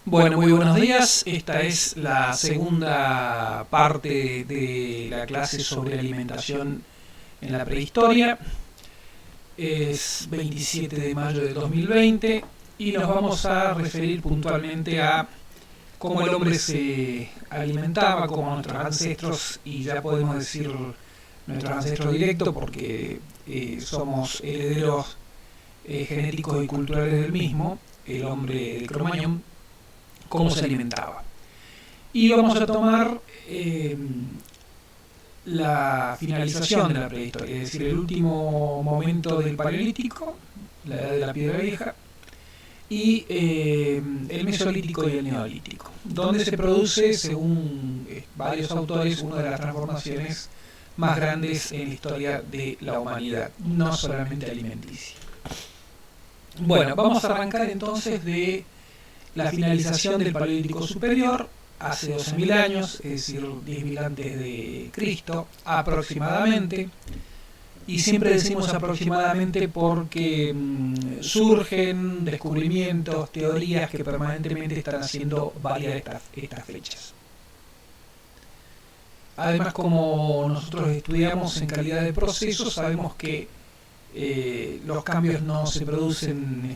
Bueno, muy buenos días. Esta es la segunda parte de la clase sobre alimentación en la prehistoria. Es 27 de mayo de 2020 y nos vamos a referir puntualmente a cómo el hombre se alimentaba, cómo nuestros ancestros, y ya podemos decir nuestros ancestros directos porque somos herederos genéticos y culturales del mismo, el hombre de Cromañón, cómo se alimentaba. Y vamos a tomar la finalización de la prehistoria, es decir, el último momento del Paleolítico, la edad de la piedra vieja, y el Mesolítico y el Neolítico, donde se produce, según varios autores, una de las transformaciones más grandes en la historia de la humanidad, no solamente alimenticia. Bueno, vamos a arrancar entonces de la finalización del Paleolítico Superior, hace 12.000 años, es decir, 10.000 antes de Cristo, aproximadamente. Y siempre decimos aproximadamente porque surgen descubrimientos, teorías que permanentemente están haciendo varias estas fechas. Además, como nosotros estudiamos en calidad de proceso, sabemos que los cambios no se producen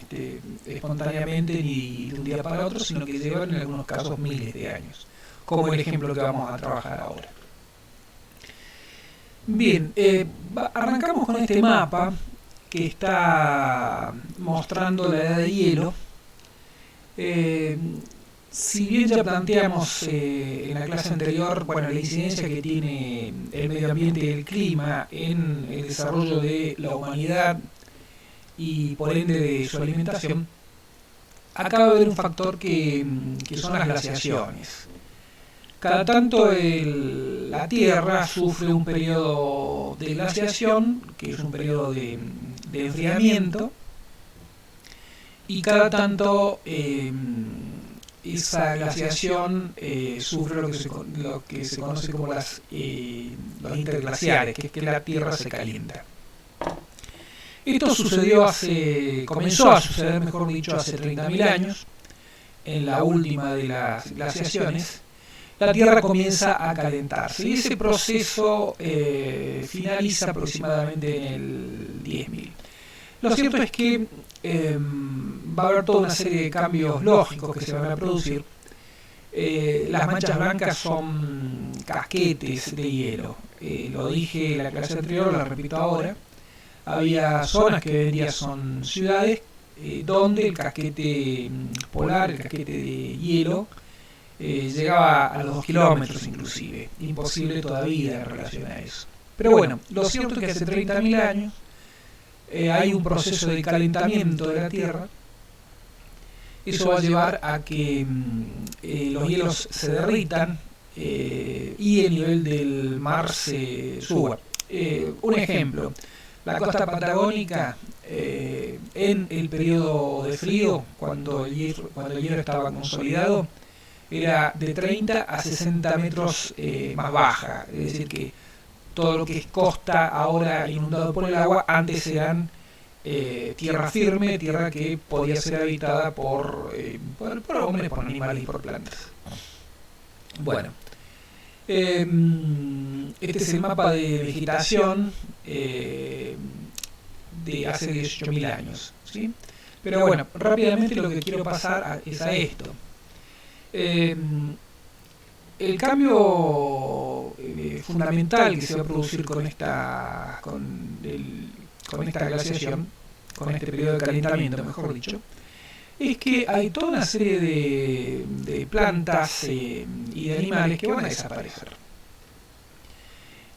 espontáneamente ni de un día para otro, sino que llevan en algunos casos miles de años, como el ejemplo que vamos a trabajar ahora. Bien, arrancamos con este mapa que está mostrando la edad de hielo. Si bien ya planteamos en la clase anterior, bueno, la incidencia que tiene el medio ambiente y el clima en el desarrollo de la humanidad y por ende de su alimentación, acaba de haber un factor que son las glaciaciones. Cada tanto la Tierra sufre un periodo de glaciación, que es un periodo de enfriamiento, y cada tanto esa glaciación sufre lo que se conoce como los interglaciares, que es que la Tierra se calienta. Esto comenzó a suceder, mejor dicho, hace 30.000 años, en la última de las glaciaciones. La Tierra comienza a calentarse y ese proceso finaliza aproximadamente en el 10.000. Lo cierto es que va a haber toda una serie de cambios lógicos que se van a producir. Las manchas blancas son casquetes de hielo. Lo dije en la clase anterior, lo repito ahora. Había zonas que hoy en día son ciudades donde el casquete polar, el casquete de hielo, llegaba a los 2 kilómetros inclusive. Imposible todavía en relación a eso. Pero bueno, lo cierto es que hace 30.000 años hay un proceso de calentamiento de la Tierra. Eso va a llevar a que los hielos se derritan y el nivel del mar se suba. Un ejemplo, la costa patagónica en el periodo de frío, cuando el hielo estaba consolidado, era de 30 a 60 metros más baja, es decir que todo lo que es costa ahora inundado por el agua, antes eran tierra firme, tierra que podía ser habitada por hombres, por animales y por plantas. Bueno, este es el mapa de vegetación de hace 18.000 años, ¿sí? Pero bueno, rápidamente lo que quiero pasar es a esto. El cambio fundamental que se va a producir con esta glaciación, con este periodo de calentamiento, mejor dicho, es que hay toda una serie de plantas y de animales que van a desaparecer.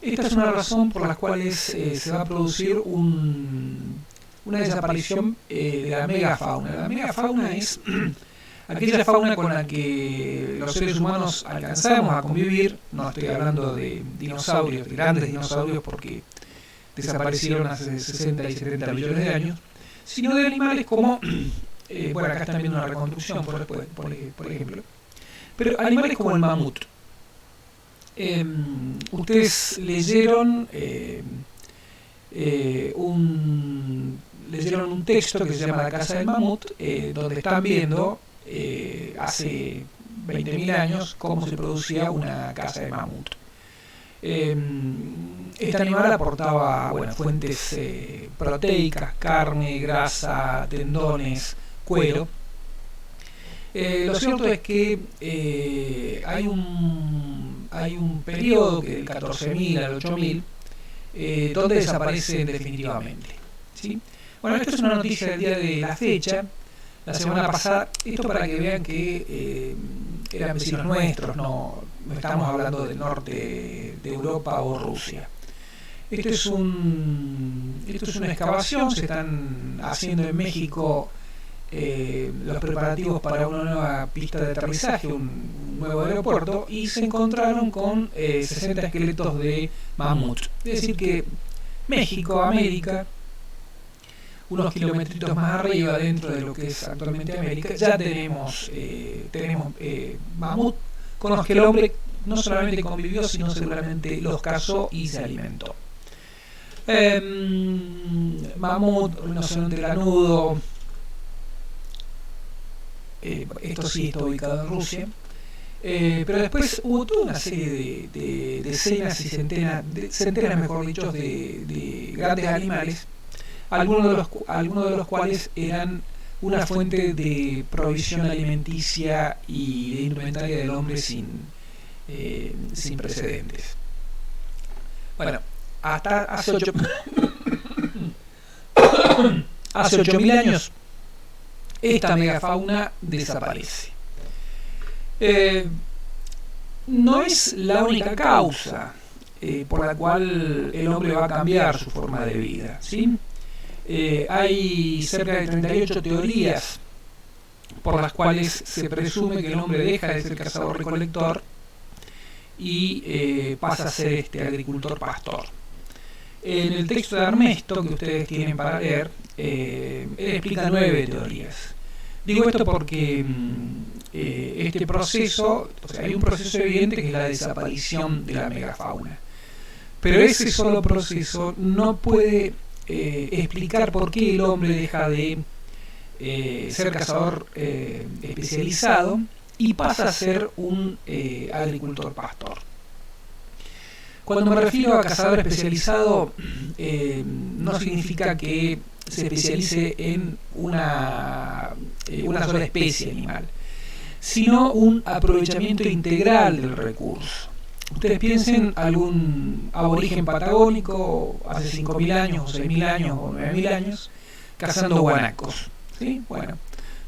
Esta es una razón por la cual se va a producir una desaparición de la megafauna. La megafauna es aquella fauna con la que los seres humanos alcanzamos a convivir. No estoy hablando de dinosaurios, de grandes dinosaurios, porque desaparecieron hace 60 y 70 millones de años, sino de animales como, bueno, acá están viendo una reconstrucción, por ejemplo, pero animales como el mamut. Ustedes leyeron un texto que se llama La Casa del Mamut, donde están viendo hace 20.000 años cómo se producía una caza de mamut. Este animal aportaba fuentes proteicas, carne, grasa, tendones, cuero. Lo cierto es que hay un periodo que del 14.000 al 8.000 donde desaparecen definitivamente, ¿sí? Bueno, esto es una noticia del día de la fecha, la semana pasada. Esto para que vean que eran vecinos nuestros, no estamos hablando del norte de Europa o Rusia. Esto es una excavación, se están haciendo en México los preparativos para una nueva pista de aterrizaje, un nuevo aeropuerto, y se encontraron con 60 esqueletos de mamut. Es decir que México, América, unos kilometritos más arriba dentro de lo que es actualmente América, ya tenemos mamut con los que el hombre no solamente convivió, sino seguramente los cazó y se alimentó. Mamut, rinoceronte lanudo, esto sí está ubicado en Rusia, pero después hubo toda una serie de decenas y centenas mejor dicho, de grandes animales, algunos de los cuales eran una fuente de provisión alimenticia y de indumentaria del hombre sin precedentes. Bueno, hasta hace 8.000 años esta megafauna desaparece. No es la única causa por la cual el hombre va a cambiar su forma de vida, ¿sí? Hay cerca de 38 teorías por las cuales se presume que el hombre deja de ser cazador-recolector y pasa a ser agricultor-pastor. En el texto de Armesto, que ustedes tienen para leer, él explica 9 teorías. Digo esto porque este proceso, hay un proceso evidente que es la desaparición de la megafauna. Pero ese solo proceso no puede explicar por qué el hombre deja de ser cazador especializado y pasa a ser un agricultor pastor. Cuando me refiero a cazador especializado, no significa que se especialice en una sola especie animal, sino un aprovechamiento integral del recurso. Ustedes piensen algún aborigen patagónico hace 5.000 años, o 6.000 años, o 9.000 años, cazando guanacos, ¿sí? Bueno,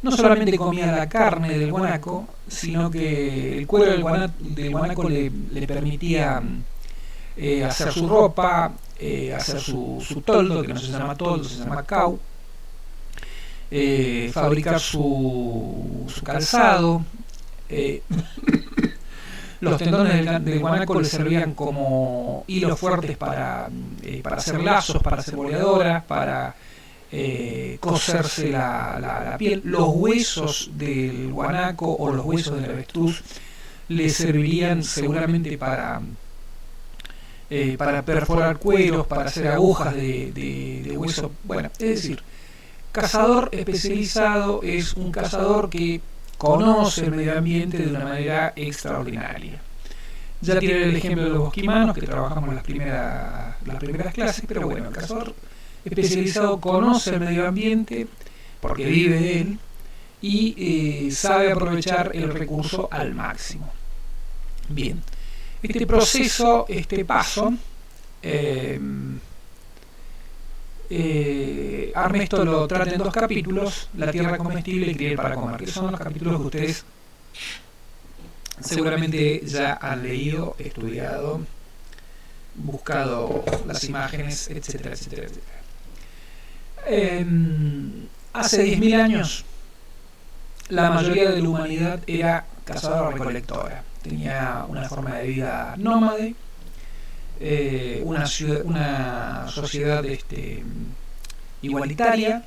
no solamente comía la carne del guanaco, sino que el cuero del guanaco le permitía hacer su ropa, hacer su toldo, que no se llama toldo, se llama cau, fabricar su calzado. Los tendones del guanaco le servían como hilos fuertes para hacer lazos, para hacer boleadoras, para coserse la piel. Los huesos del guanaco o los huesos del avestruz le servirían seguramente para perforar cueros, para hacer agujas de hueso. Bueno, es decir, cazador especializado es un cazador que conoce el medio ambiente de una manera extraordinaria. Ya tiene el ejemplo de los bosquimanos, que trabajamos en las primeras clases, pero bueno, el cazador especializado conoce el medio ambiente porque vive de él y sabe aprovechar el recurso al máximo. Bien, este proceso, este paso, Armesto lo trata en 2 capítulos: la tierra comestible y criar para comer, que son los capítulos que ustedes seguramente ya han leído, estudiado, buscado las imágenes, etcétera, etcétera, etcétera. Hace 10.000 años la mayoría de la humanidad era cazadora-recolectora, tenía una forma de vida nómade, una sociedad igualitaria,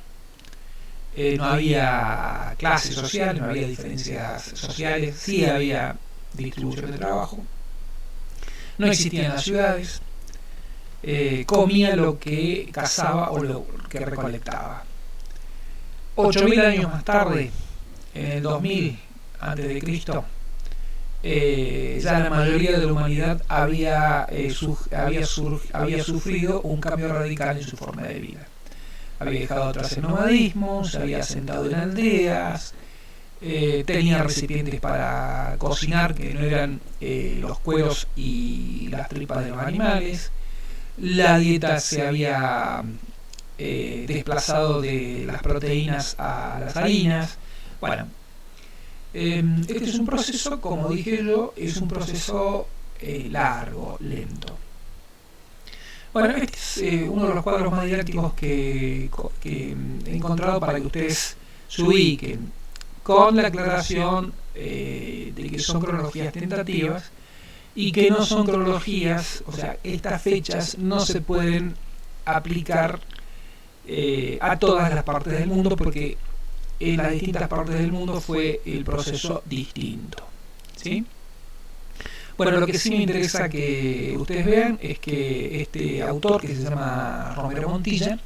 no había clase social, no había diferencias sociales, sí había distribución de trabajo, no existían las ciudades, comía lo que cazaba o lo que recolectaba. 8.000 años más tarde, en el 2000 antes de Cristo, ya la mayoría de la humanidad había sufrido un cambio radical en su forma de vida. Había dejado atrás el nomadismo, se había asentado en aldeas, tenía recipientes para cocinar que no eran los cueros y las tripas de los animales. La dieta se había desplazado de las proteínas a las harinas. Bueno, este es un proceso, como dije yo, es un proceso largo, lento. Bueno, este es uno de los cuadros más didácticos que he encontrado para que ustedes se ubiquen, con la aclaración de que son cronologías tentativas y que no son cronologías, o sea, estas fechas no se pueden aplicar a todas las partes del mundo, porque en las distintas partes del mundo fue el proceso distinto, ¿sí? Bueno, lo que sí me interesa que ustedes vean es que este autor, que se llama Romero Montilla,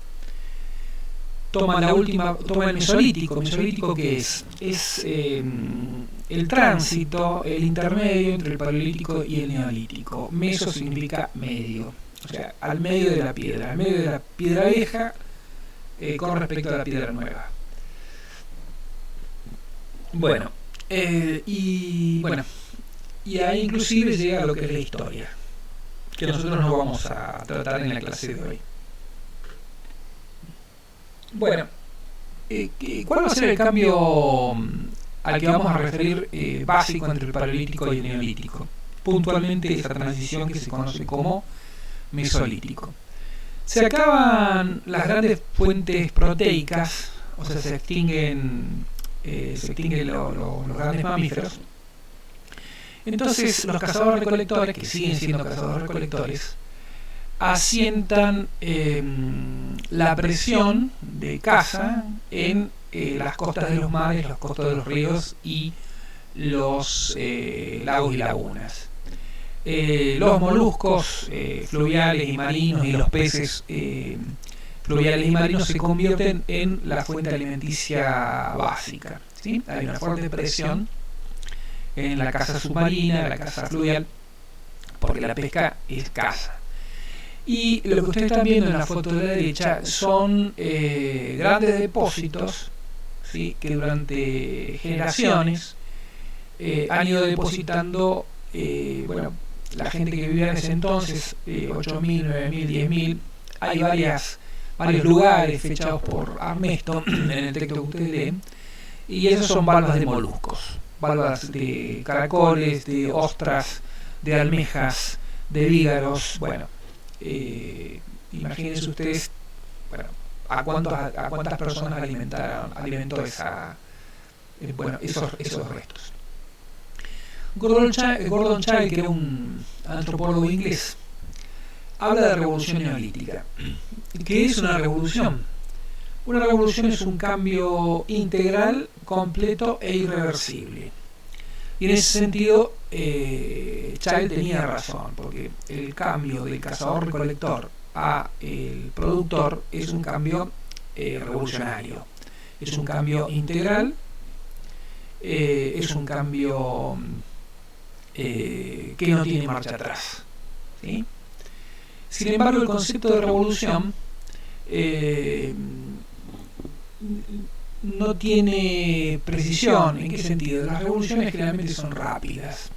toma el Mesolítico. ¿Mesolítico qué es? Es el tránsito, el intermedio entre el Paleolítico y el Neolítico. Meso significa medio, o sea, al medio de la piedra vieja con respecto a la piedra nueva. Bueno, y ahí inclusive llega a lo que es la historia, que nosotros no vamos a tratar en la clase de hoy. Bueno, ¿cuál va a ser el cambio al que vamos a referir básico entre el Paleolítico y el Neolítico? Puntualmente esa transición que se conoce como Mesolítico. Se acaban las grandes fuentes proteicas, o sea, se extinguen los grandes mamíferos. Entonces los cazadores-recolectores, que siguen siendo cazadores-recolectores, asientan la presión de caza en las costas de los mares, las costas de los ríos y los lagos y lagunas. Los moluscos fluviales y marinos y los peces fluviales y marinos se convierten en la fuente alimenticia básica, ¿sí? Hay una fuerte presión en la caza submarina, la caza fluvial, porque la pesca es caza. Y lo que ustedes están viendo en la foto de la derecha son grandes depósitos, ¿sí? Que durante generaciones han ido depositando, la gente que vivía en ese entonces, 8.000, 9.000, 10.000, hay varios lugares fechados por Armesto en el texto que ustedes leen, y esos son valvas de moluscos, valvas de caracoles, de ostras, de almejas, de vígaros. Bueno, imagínense ustedes, a cuántas personas alimentó esos restos. Gordon Childe, que era un antropólogo inglés, habla de revolución neolítica. ¿Qué es una revolución? Una revolución es un cambio integral, completo e irreversible. Y en ese sentido, Childe tenía razón, porque el cambio del cazador-recolector a el productor es un cambio revolucionario. Es un cambio integral, es un cambio que no tiene marcha atrás, ¿sí? Sin embargo, el concepto de revolución no tiene precisión. ¿En qué sentido? Las revoluciones generalmente son rápidas.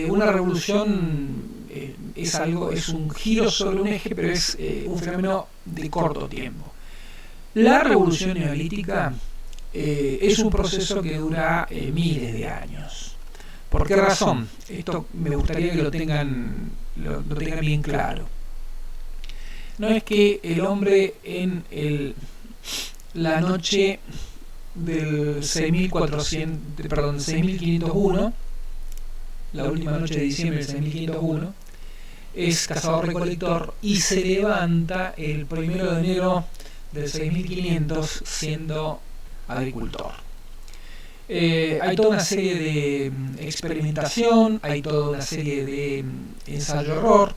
Una revolución es un giro sobre un eje, pero es un fenómeno de corto tiempo. La revolución neolítica es un proceso que dura miles de años. ¿Por qué razón? Esto me gustaría que lo tengan bien claro. No es que el hombre en la noche del 6501, la última noche de diciembre del 6501, es cazador-recolector y se levanta el 1 de enero del 6500 siendo agricultor. Hay toda una serie de experimentación, hay toda una serie de ensayo-error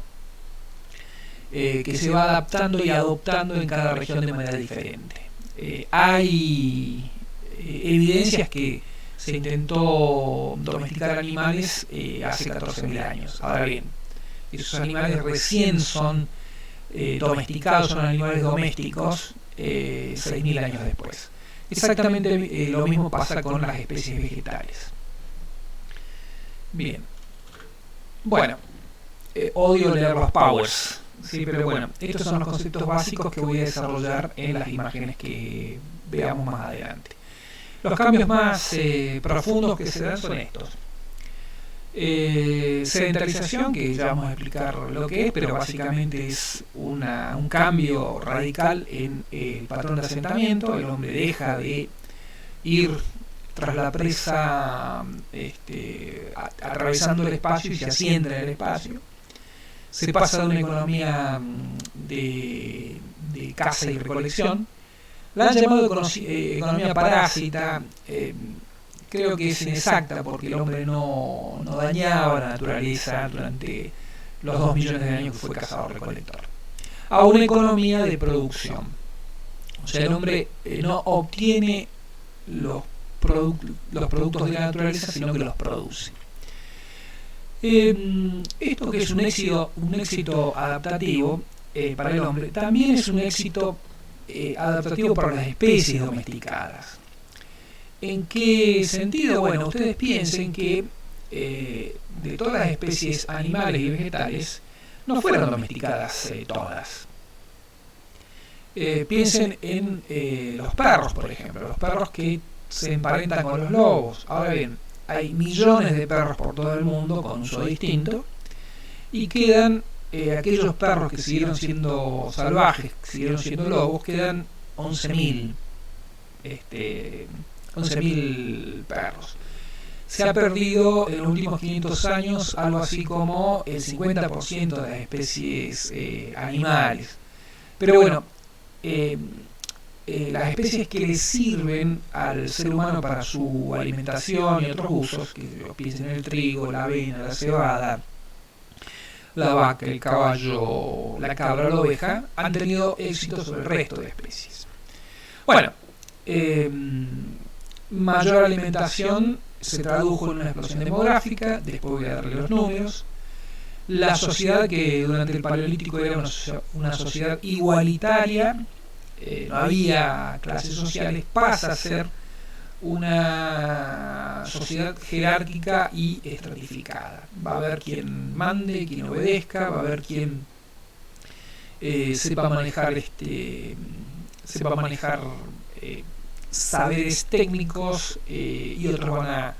que se va adaptando y adoptando en cada región de manera diferente. Hay evidencias que se intentó domesticar animales hace 14.000 años. Ahora bien, esos animales recién son domesticados, son animales domésticos 6.000 años después. Exactamente lo mismo pasa con las especies vegetales. Bien. Bueno, odio leer los powers, sí, pero bueno, estos son los conceptos básicos que voy a desarrollar en las imágenes que veamos más adelante. Los cambios más profundos que se dan son estos. Sedentarización, que ya vamos a explicar lo que es, pero básicamente es un cambio radical en el patrón de asentamiento. El hombre deja de ir tras la presa atravesando el espacio y se asienta en el espacio. Se pasa de una economía de caza y recolección. La han llamado economía parásita. Creo que es inexacta porque el hombre no dañaba la naturaleza durante los 2 millones de años que fue cazador-recolector. A una economía de producción. O sea, el hombre no obtiene los productos de la naturaleza, sino que los produce. Esto que es un éxito adaptativo para el hombre, también es un éxito adaptativo para las especies domesticadas. ¿En qué sentido? Bueno, ustedes piensen que de todas las especies animales y vegetales no fueron domesticadas todas. Piensen en los perros, por ejemplo, los perros que se emparentan con los lobos. Ahora bien, hay millones de perros por todo el mundo con uso distinto y quedan aquellos perros que siguieron siendo salvajes, que siguieron siendo lobos, quedan 11.000 perros. Se ha perdido en los últimos 500 años algo así como el 50% de las especies animales. Pero bueno, las especies que le sirven al ser humano para su alimentación y otros usos, que piensen en el trigo, la avena, la cebada, la vaca, el caballo, la cabra, la oveja, han tenido éxito sobre el resto de especies. Bueno, mayor alimentación se tradujo en una explosión demográfica. Después voy a darle los números. La sociedad, que durante el Paleolítico era una sociedad igualitaria, no había clases sociales, pasa a ser una sociedad jerárquica y estratificada. Va a haber quien mande, quien obedezca, va a haber quien sepa manejar saberes técnicos y otros van a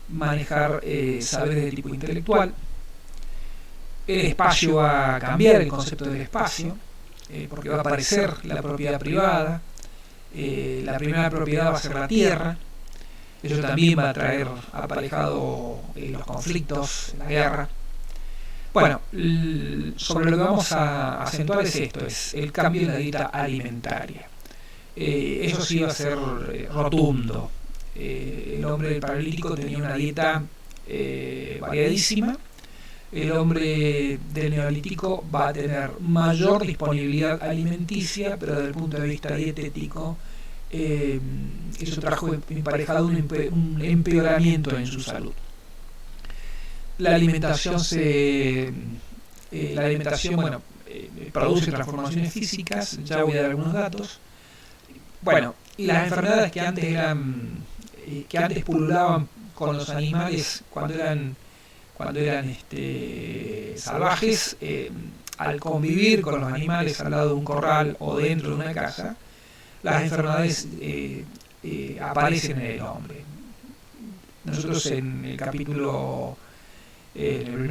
manejar saberes de tipo intelectual. El espacio va a cambiar, el concepto del espacio, porque va a aparecer la propiedad privada. La primera propiedad va a ser la tierra. Eso también va a traer aparejado los conflictos, la guerra. Bueno, sobre lo que vamos a acentuar es esto, es el cambio en la dieta alimentaria. Eso sí va a ser rotundo. El hombre del Paleolítico tenía una dieta variadísima. El hombre del Neolítico va a tener mayor disponibilidad alimenticia, pero desde el punto de vista dietético eso trajo emparejado un empeoramiento en su salud. La alimentación produce transformaciones físicas. Ya voy a dar algunos datos. Bueno, y las enfermedades que antes pululaban con los animales cuando eran salvajes, al convivir con los animales al lado de un corral o dentro de una casa, las enfermedades aparecen en el hombre. Nosotros en el primer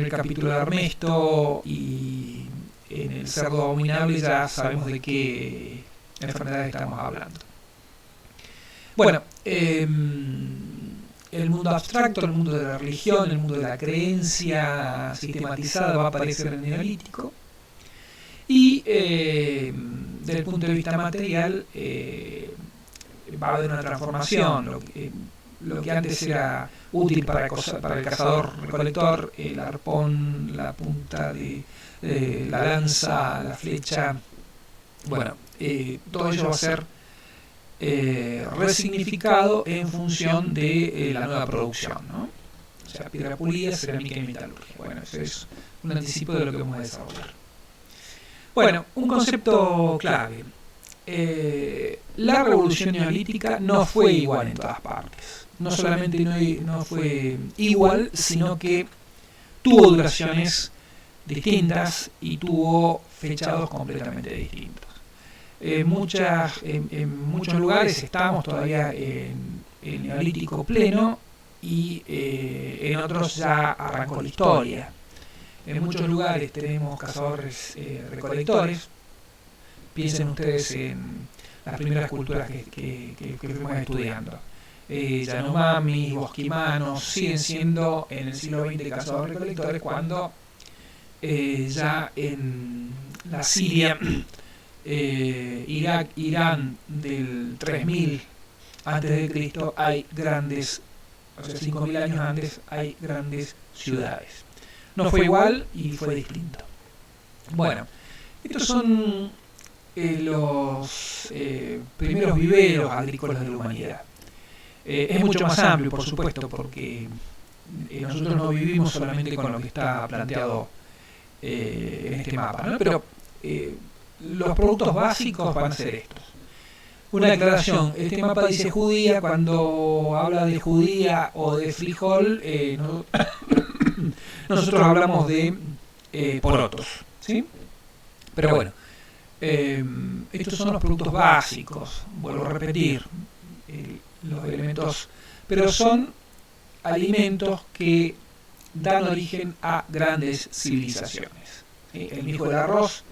capítulo de Ernesto y en el cerdo abominable ya sabemos de qué enfermedades estamos hablando. Bueno, el mundo abstracto, el mundo de la religión, el mundo de la creencia sistematizada va a aparecer en el Neolítico. Y desde el punto de vista material va a haber una transformación. Lo que antes era útil para el cazador-recolector, el arpón, la punta de la lanza, la flecha, bueno, todo ello va a ser resignificado en función de la nueva producción, ¿no? O sea, piedra pulida, cerámica y metalurgia. Bueno, eso es un anticipo de lo que vamos a desarrollar. Bueno, un concepto clave. La revolución neolítica no fue igual en todas partes. No solamente no fue igual, sino que tuvo duraciones distintas y tuvo fechados completamente distintos. En muchos lugares estamos todavía en el neolítico pleno y en otros ya arrancó la historia. En muchos lugares tenemos cazadores recolectores. Piensen ustedes en las primeras culturas que fuimos estudiando. Yanomami, bosquimanos siguen siendo en el siglo XX cazadores recolectores, cuando ya en la Siria, Irak, Irán del 3000 antes de Cristo hay grandes, o sea, 5000 años antes hay grandes ciudades. No fue igual y fue distinto. Bueno, estos son los primeros viveros agrícolas de la humanidad. Es mucho más amplio, por supuesto, porque nosotros no vivimos solamente con lo que está planteado en este mapa, ¿no? Pero los productos básicos van a ser estos. Una declaración: este mapa dice judía. Cuando habla de judía o de frijol, nosotros hablamos de porotos, ¿sí? Pero bueno, estos son los productos básicos, vuelvo a repetir, los elementos, pero son alimentos que dan origen a grandes civilizaciones, ¿sí? El mijo del arroz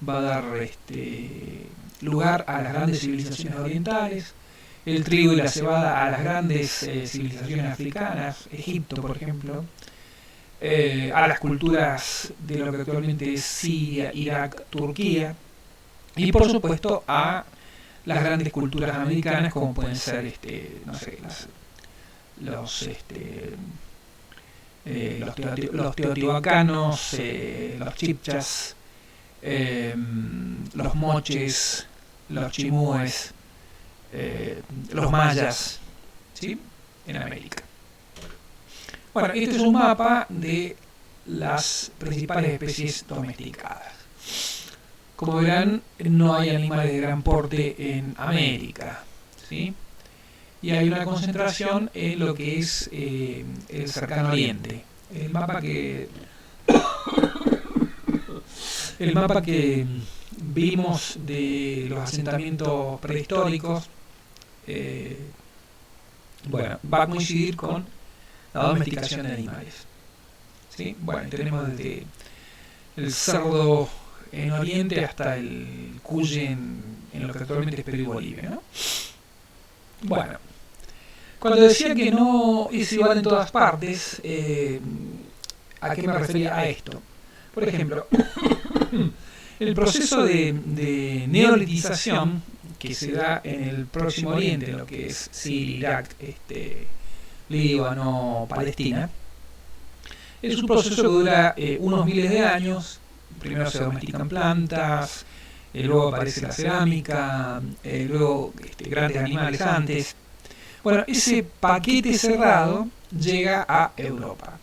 va a dar lugar a las grandes civilizaciones orientales, el trigo y la cebada a las grandes civilizaciones africanas, Egipto, por ejemplo, a las culturas de lo que actualmente es Siria, Irak, Turquía, y por supuesto a las grandes culturas americanas, como pueden ser no sé, los teotihuacanos, los chibchas, los moches, los chimúes, los mayas, ¿sí? En América. Bueno, este es un mapa de las principales especies domesticadas. Como verán, no hay animales de gran porte en América, ¿sí? Y hay una concentración en lo que es el cercano oriente. El mapa que vimos de los asentamientos prehistóricos, bueno, va a coincidir con la domesticación de animales, ¿sí? Bueno, tenemos desde el cerdo en Oriente hasta el cuye en lo que actualmente es Perú y Bolivia, ¿no? Bueno, cuando decía que no es igual en todas partes, ¿a qué me refería a esto? Por ejemplo, el proceso de neolitización que se da en el Próximo Oriente, en lo que es Siria, Irak, Líbano, Palestina, es un proceso que dura unos miles de años. Primero se domestican plantas, luego aparece la cerámica, luego grandes animales antes. Bueno, ese paquete cerrado llega a Europa.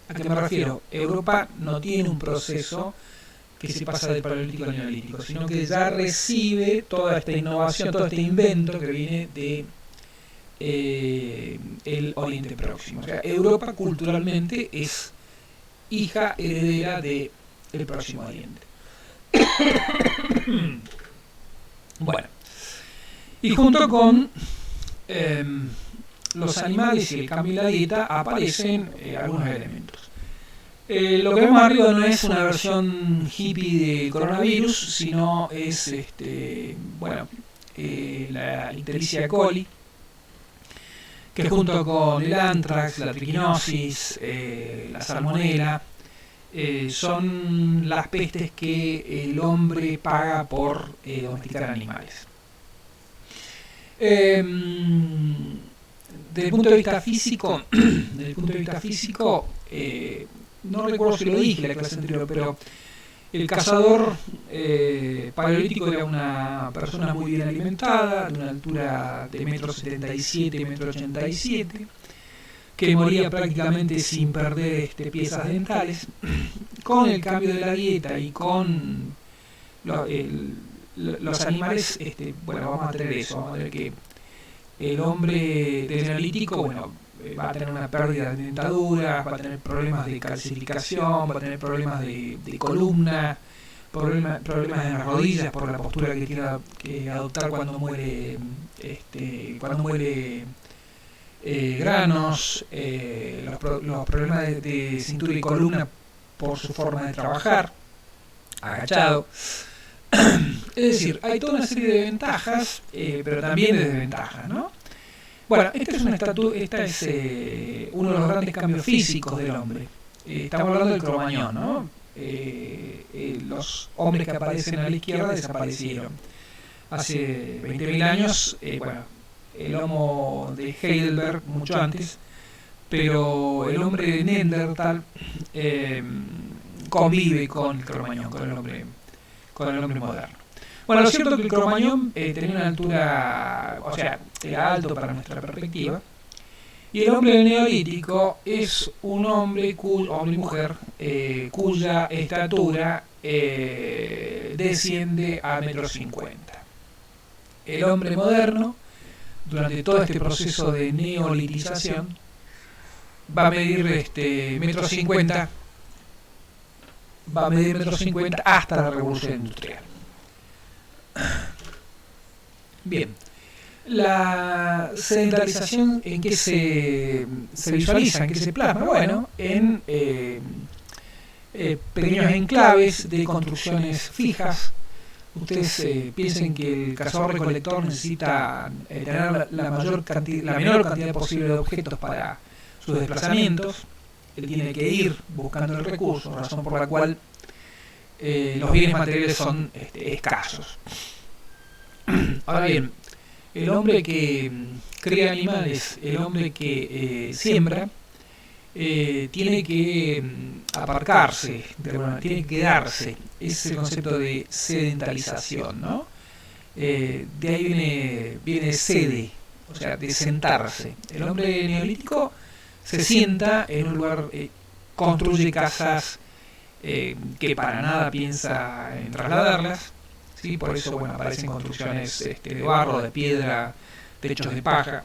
¿A qué me refiero? Europa no tiene un proceso que se pasa del paleolítico al neolítico, sino que ya recibe toda esta innovación, todo este invento que viene de el Oriente Próximo. O sea, Europa culturalmente es hija heredera de el Próximo Oriente. Bueno, y junto con los animales y el cambio en la dieta aparecen algunos elementos. Lo que vemos arriba no es una versión hippie del coronavirus, sino es la Ictericia coli, que junto con el anthrax, la triquinosis, la salmonela, son las pestes que el hombre paga por domesticar animales. Desde el punto de vista físico, no recuerdo si lo dije en la clase anterior, pero El cazador paleolítico era una persona muy bien alimentada, de una altura de 1,77 m, 1,87 m, que moría prácticamente sin perder piezas dentales. Con el cambio de la dieta y con los animales, bueno, vamos a tener eso, vamos a ver que el hombre del neolítico, bueno, va a tener una pérdida de dentadura, va a tener problemas de calcificación, va a tener problemas de columna, problemas en las rodillas por la postura que tiene que adoptar cuando muere, granos, los problemas de cintura y columna por su forma de trabajar, agachado. Es decir, hay toda una serie de ventajas, pero también de desventajas, ¿no? Bueno, este es uno de los grandes cambios físicos del hombre. Estamos hablando del Cromañón, ¿no? Los hombres que aparecen a la izquierda desaparecieron. Hace 20.000 años, bueno, el Homo de Heidelberg mucho antes, pero el hombre de Neandertal convive con el Cromañón, con el hombre moderno. Bueno, lo cierto es que el Cromañón tenía una altura, o sea, era alto para nuestra perspectiva, y el hombre del Neolítico es un hombre y mujer cuya estatura desciende a 1,50 m. El hombre moderno, durante todo este proceso de neolitización, va a medir 1,50 m, va a medir 1,50 m hasta la revolución industrial. Bien, la sedentarización, ¿en qué se visualiza, en qué se plasma? Bueno, en pequeños enclaves de construcciones fijas. Ustedes piensen que el cazador-recolector necesita tener la menor cantidad posible de objetos para sus desplazamientos. Él tiene que ir buscando el recurso, razón por la cual los bienes materiales son escasos. Ahora bien, el hombre que cría animales, el hombre que siembra, tiene que aparcarse, tiene que quedarse. Ese es el concepto de sedentarización, ¿no? De ahí viene sede, o sea, de sentarse. El hombre neolítico se sienta en un lugar, construye casas que para nada piensa en trasladarlas, ¿sí? Por eso, bueno, aparecen construcciones de barro, de piedra, techos de paja.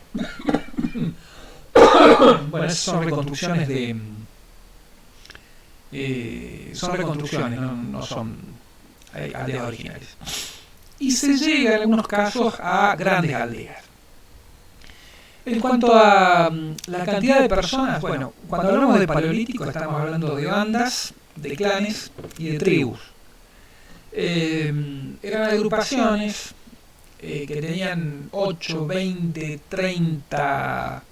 Bueno, esas son reconstrucciones no son aldeas originales. Y se llega en algunos casos a grandes aldeas. En cuanto a la cantidad de personas, bueno, cuando hablamos de paleolítico estamos hablando de bandas, de clanes y de tribus. Eran agrupaciones que tenían 8, 20, 30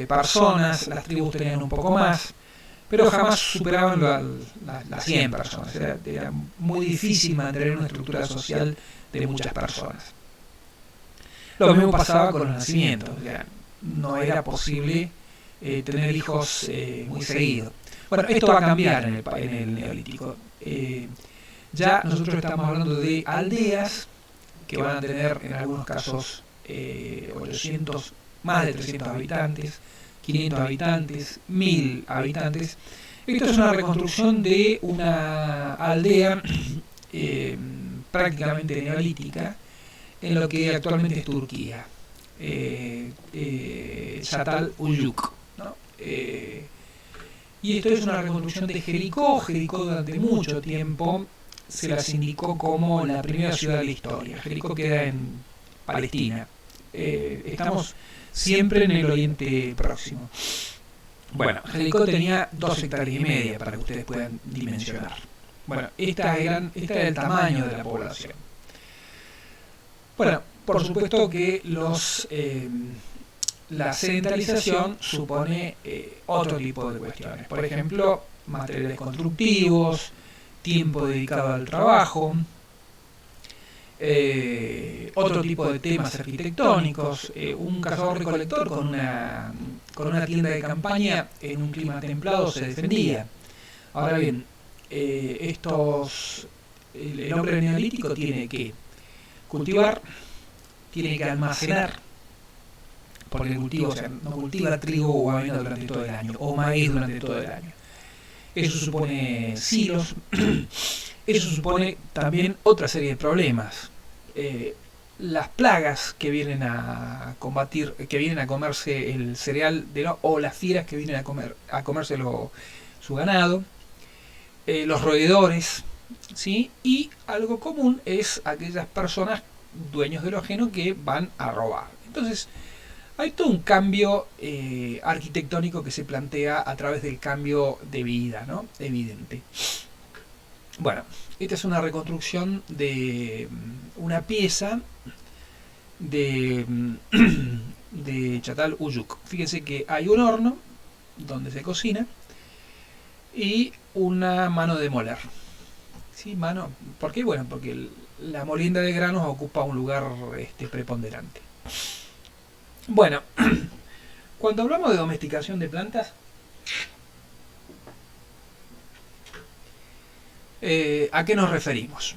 personas, las tribus tenían un poco más, pero jamás superaban las 100 personas. Era muy difícil mantener una estructura social de muchas personas. Lo mismo pasaba con los nacimientos, o sea, no era posible tener hijos muy seguido. Bueno, esto va a cambiar en el Neolítico. Ya nosotros estamos hablando de aldeas que van a tener en algunos casos 800, más de 300 habitantes, 500 habitantes, 1000 habitantes. Esto es una reconstrucción de una aldea prácticamente neolítica en lo que actualmente es Turquía, Çatal Uyuk, ¿no? Y esto es una reconstrucción de Jericó. Jericó durante mucho tiempo se las indicó como la primera ciudad de la historia. Jericó queda en Palestina. Estamos siempre en el Oriente Próximo. Bueno, Jericó tenía 2,5 hectáreas para que ustedes puedan dimensionar. Bueno, este era el tamaño de la población. Bueno, por supuesto que la sedentarización supone otro tipo de cuestiones. Por ejemplo, materiales constructivos, tiempo dedicado al trabajo, otro tipo de temas arquitectónicos. Un cazador-recolector con una tienda de campaña en un clima templado se defendía. Ahora bien, el hombre neolítico tiene que cultivar, tiene que almacenar, porque el cultivo, o sea, no cultiva trigo o avena durante todo el año, o maíz durante todo el año. Eso supone silos, eso supone también otra serie de problemas. Las plagas que vienen a combatir, que vienen a comerse el cereal o las fieras que vienen a comerse su ganado, los roedores, ¿sí? Y algo común es aquellas personas dueños de lo ajeno que van a robar. Entonces, hay todo un cambio arquitectónico que se plantea a través del cambio de vida, ¿no? Evidente. Bueno, esta es una reconstrucción de una pieza de, de Çatalhöyük. Fíjense que hay un horno donde se cocina y una mano de moler. ¿Sí? Mano. ¿Por qué? Bueno, porque la molienda de granos ocupa un lugar preponderante. Bueno, cuando hablamos de domesticación de plantas, ¿a qué nos referimos?